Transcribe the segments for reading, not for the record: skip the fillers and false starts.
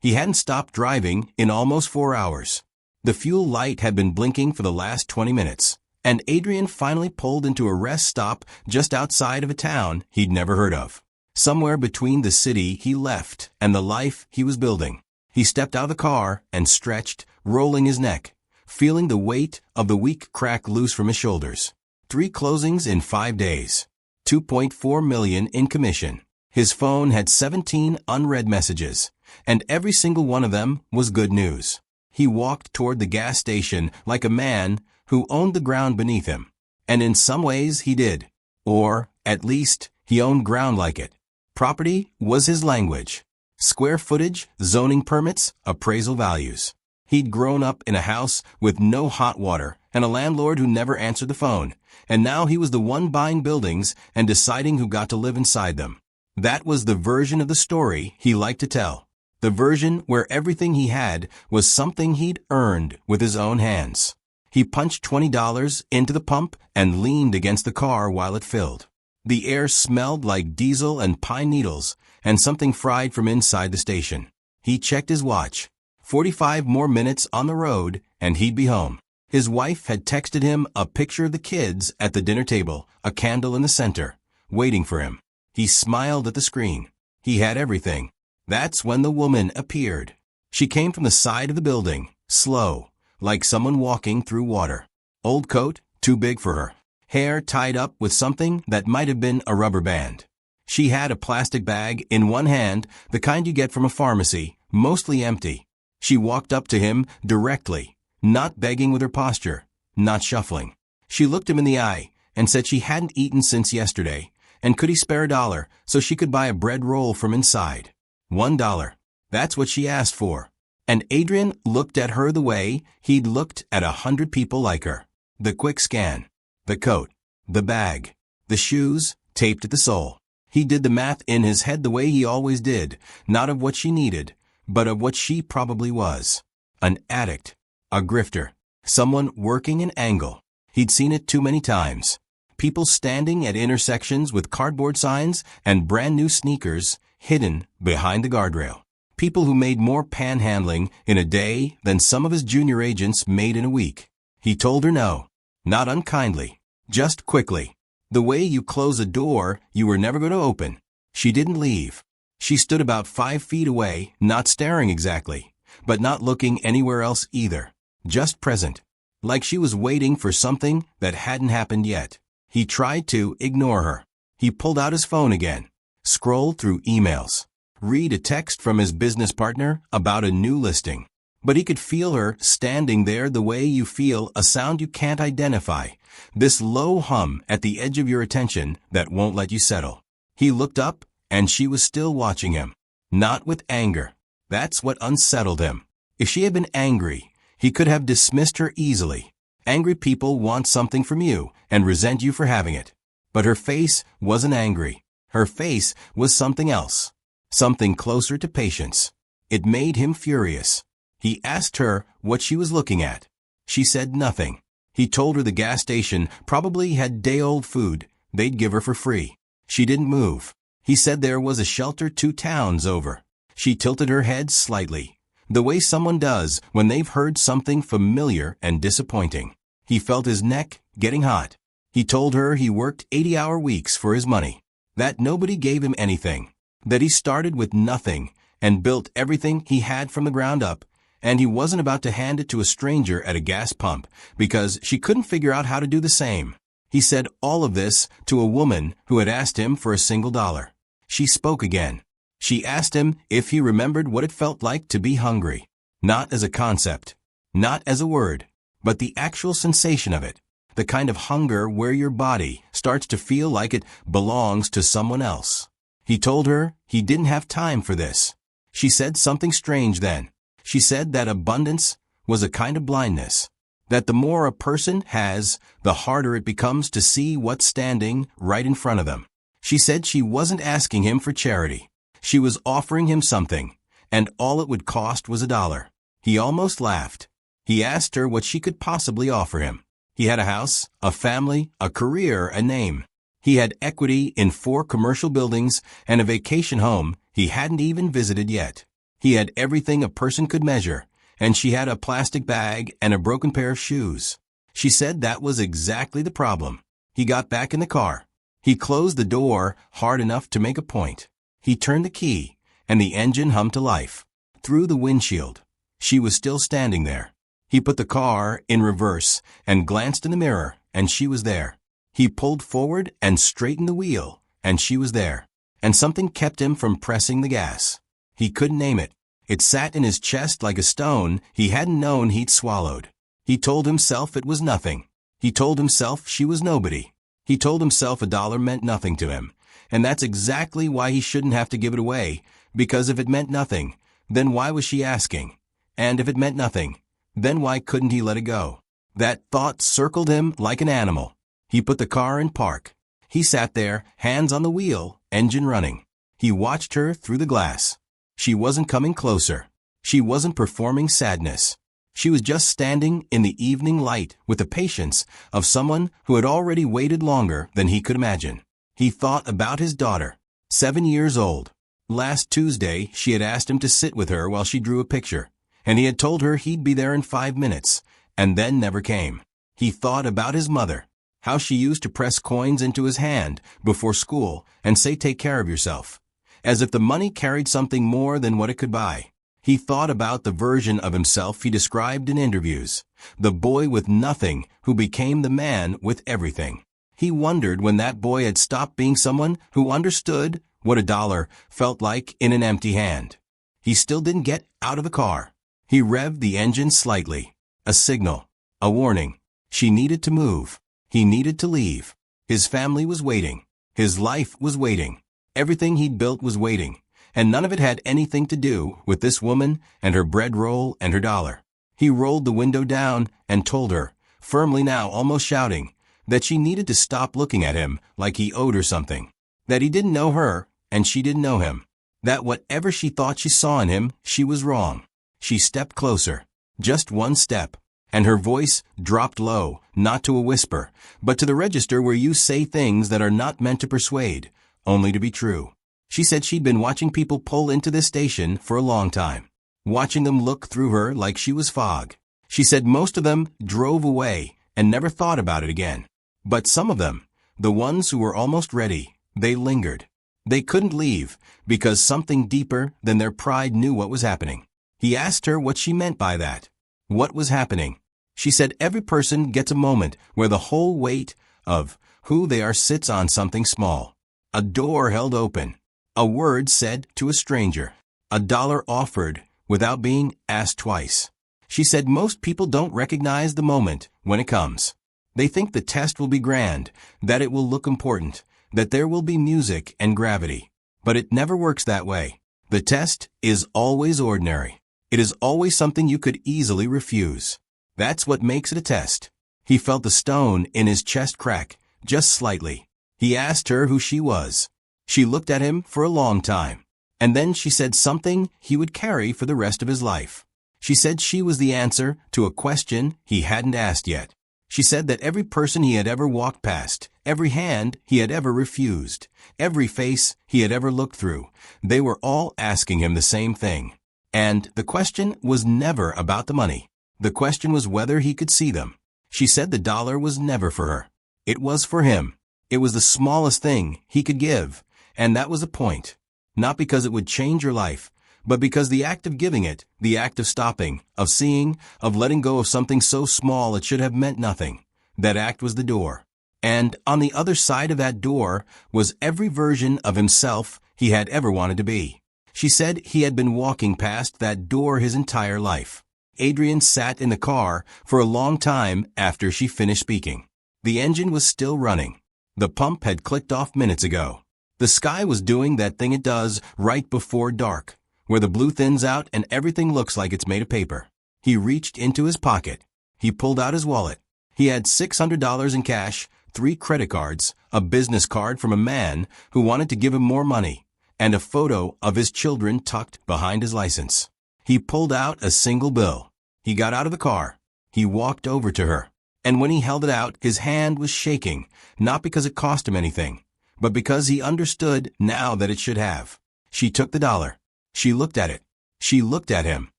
He hadn't stopped driving in almost 4 hours. The fuel light had been blinking for the last 20 minutes, and Adrian finally pulled into a rest stop just outside of a town he'd never heard of. Somewhere between the city he left and the life he was building. He stepped out of the car and stretched, rolling his neck, feeling the weight of the week crack loose from his shoulders. 3 closings in 5 days. $2.4 million in commission. His phone had 17 unread messages, and every single one of them was good news. He walked toward the gas station like a man who owned the ground beneath him. And in some ways he did. Or, at least, he owned ground like it. Property was his language. Square footage, zoning permits, appraisal values. He'd grown up in a house with no hot water and a landlord who never answered the phone, and now he was the one buying buildings and deciding who got to live inside them. That was the version of the story he liked to tell. The version where everything he had was something he'd earned with his own hands. He punched $20 into the pump and leaned against the car while it filled. The air smelled like diesel and pine needles and something fried from inside the station. He checked his watch. 45 more minutes on the road and he'd be home. His wife had texted him a picture of the kids at the dinner table, a candle in the center, waiting for him. He smiled at the screen. He had everything. That's when the woman appeared. She came from the side of the building, slow, like someone walking through water. Old coat, too big for her. Hair tied up with something that might have been a rubber band. She had a plastic bag in one hand, the kind you get from a pharmacy, mostly empty. She walked up to him directly, not begging with her posture, not shuffling. She looked him in the eye and said she hadn't eaten since yesterday, and could he spare $1 so she could buy a bread roll from inside. $1. That's what she asked for. And Adrian looked at her the way he'd looked at 100 people like her. The quick scan. The coat. The bag. The shoes, taped at the sole. He did the math in his head the way he always did, not of what she needed, but of what she probably was. An addict. A grifter. Someone working an angle. He'd seen it too many times. People standing at intersections with cardboard signs and brand new sneakers hidden behind the guardrail. People who made more panhandling in a day than some of his junior agents made in a week. He told her no. Not unkindly. Just quickly. The way you close a door you were never going to open. She didn't leave. She stood about 5 feet away, not staring exactly, but not looking anywhere else either. Just present. Like she was waiting for something that hadn't happened yet. He tried to ignore her. He pulled out his phone again. Scrolled through emails. Read a text from his business partner about a new listing. But he could feel her standing there the way you feel a sound you can't identify. This low hum at the edge of your attention that won't let you settle. He looked up, and she was still watching him. Not with anger. That's what unsettled him. If she had been angry, he could have dismissed her easily. Angry people want something from you and resent you for having it. But her face wasn't angry. Her face was something else. Something closer to patience. It made him furious. He asked her what she was looking at. She said nothing. He told her the gas station probably had day-old food they'd give her for free. She didn't move. He said there was a shelter 2 towns over. She tilted her head slightly, the way someone does when they've heard something familiar and disappointing. He felt his neck getting hot. He told her he worked 80-hour weeks for his money, that nobody gave him anything, that he started with nothing and built everything he had from the ground up, and he wasn't about to hand it to a stranger at a gas pump because she couldn't figure out how to do the same. He said all of this to a woman who had asked him for a single dollar. She spoke again. She asked him if he remembered what it felt like to be hungry. Not as a concept, not as a word, but the actual sensation of it. The kind of hunger where your body starts to feel like it belongs to someone else. He told her he didn't have time for this. She said something strange then. She said that abundance was a kind of blindness, that the more a person has, the harder it becomes to see what's standing right in front of them. She said she wasn't asking him for charity. She was offering him something, and all it would cost was $1. He almost laughed. He asked her what she could possibly offer him. He had a house, a family, a career, a name. He had equity in 4 commercial buildings and a vacation home he hadn't even visited yet. He had everything a person could measure, and she had a plastic bag and a broken pair of shoes. She said that was exactly the problem. He got back in the car. He closed the door hard enough to make a point. He turned the key, and the engine hummed to life. Through the windshield, she was still standing there. He put the car in reverse and glanced in the mirror, and she was there. He pulled forward and straightened the wheel, and she was there. And something kept him from pressing the gas. He couldn't name it. It sat in his chest like a stone he hadn't known he'd swallowed. He told himself it was nothing. He told himself she was nobody. He told himself $1 meant nothing to him. And that's exactly why he shouldn't have to give it away, because if it meant nothing, then why was she asking? And if it meant nothing, then why couldn't he let it go? That thought circled him like an animal. He put the car in park. He sat there, hands on the wheel, engine running. He watched her through the glass. She wasn't coming closer. She wasn't performing sadness. She was just standing in the evening light with the patience of someone who had already waited longer than he could imagine. He thought about his daughter, 7 years old. Last Tuesday, she had asked him to sit with her while she drew a picture, and he had told her he'd be there in 5 minutes, and then never came. He thought about his mother, how she used to press coins into his hand before school and say, "Take care of yourself," as if the money carried something more than what it could buy. He thought about the version of himself he described in interviews, the boy with nothing who became the man with everything. He wondered when that boy had stopped being someone who understood what $1 felt like in an empty hand. He still didn't get out of the car. He revved the engine slightly. A signal. A warning. She needed to move. He needed to leave. His family was waiting. His life was waiting. Everything he'd built was waiting. And none of it had anything to do with this woman and her bread roll and her $1. He rolled the window down and told her, firmly now, almost shouting, that she needed to stop looking at him like he owed her something. That he didn't know her and she didn't know him. That whatever she thought she saw in him, she was wrong. She stepped closer. Just one step. And her voice dropped low, not to a whisper, but to the register where you say things that are not meant to persuade, only to be true. She said she'd been watching people pull into this station for a long time, watching them look through her like she was fog. She said most of them drove away and never thought about it again. But some of them, the ones who were almost ready, they lingered. They couldn't leave because something deeper than their pride knew what was happening. He asked her what she meant by that. What was happening? She said every person gets a moment where the whole weight of who they are sits on something small. A door held open. A word said to a stranger. $1 offered without being asked twice. She said most people don't recognize the moment when it comes. They think the test will be grand, that it will look important, that there will be music and gravity. But it never works that way. The test is always ordinary. It is always something you could easily refuse. That's what makes it a test. He felt the stone in his chest crack, just slightly. He asked her who she was. She looked at him for a long time. And then she said something he would carry for the rest of his life. She said she was the answer to a question he hadn't asked yet. She said that every person he had ever walked past, every hand he had ever refused, every face he had ever looked through, they were all asking him the same thing. And the question was never about the money. The question was whether he could see them. She said the $1 was never for her. It was for him. It was the smallest thing he could give, and that was the point. Not because it would change your life, but because the act of giving it, the act of stopping, of seeing, of letting go of something so small it should have meant nothing, that act was the door. And on the other side of that door was every version of himself he had ever wanted to be. She said he had been walking past that door his entire life. Adrian sat in the car for a long time after she finished speaking. The engine was still running. The pump had clicked off minutes ago. The sky was doing that thing it does right before dark, where the blue thins out and everything looks like it's made of paper. He reached into his pocket. He pulled out his wallet. He had $600 in cash, 3 credit cards, a business card from a man who wanted to give him more money, and a photo of his children tucked behind his license. He pulled out a single bill. He got out of the car. He walked over to her. And when he held it out, his hand was shaking, not because it cost him anything, but because he understood now that it should have. She took the $1. She looked at it. She looked at him,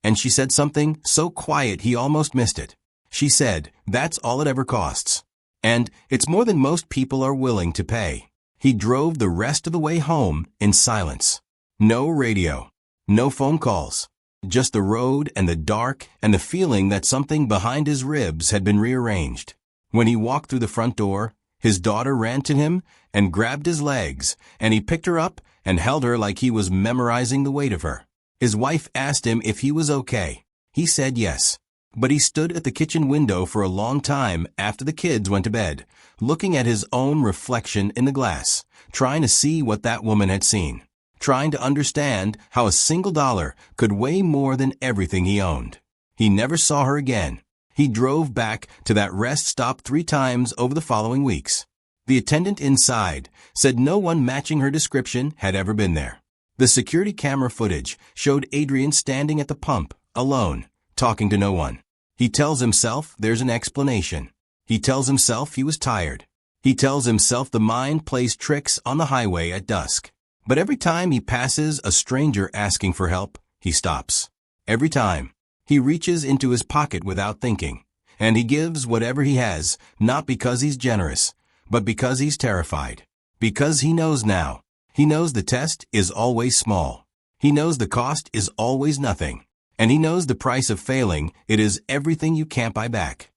and she said something so quiet he almost missed it. She said, "That's all it ever costs. And it's more than most people are willing to pay." He drove the rest of the way home in silence. No radio, no phone calls, just the road and the dark and the feeling that something behind his ribs had been rearranged. When he walked through the front door, his daughter ran to him and grabbed his legs, and he picked her up and held her like he was memorizing the weight of her. His wife asked him if he was okay. He said yes. But he stood at the kitchen window for a long time after the kids went to bed, looking at his own reflection in the glass, trying to see what that woman had seen, trying to understand how a single dollar could weigh more than everything he owned. He never saw her again. He drove back to that rest stop 3 times over the following weeks. The attendant inside said no one matching her description had ever been there. The security camera footage showed Adrian standing at the pump, alone, talking to no one. He tells himself there's an explanation. He tells himself he was tired. He tells himself the mind plays tricks on the highway at dusk. But every time he passes a stranger asking for help, he stops. Every time. He reaches into his pocket without thinking, and he gives whatever he has, not because he's generous, but because he's terrified. Because he knows now. He knows the test is always small. He knows the cost is always nothing. And he knows the price of failing, it is everything you can't buy back.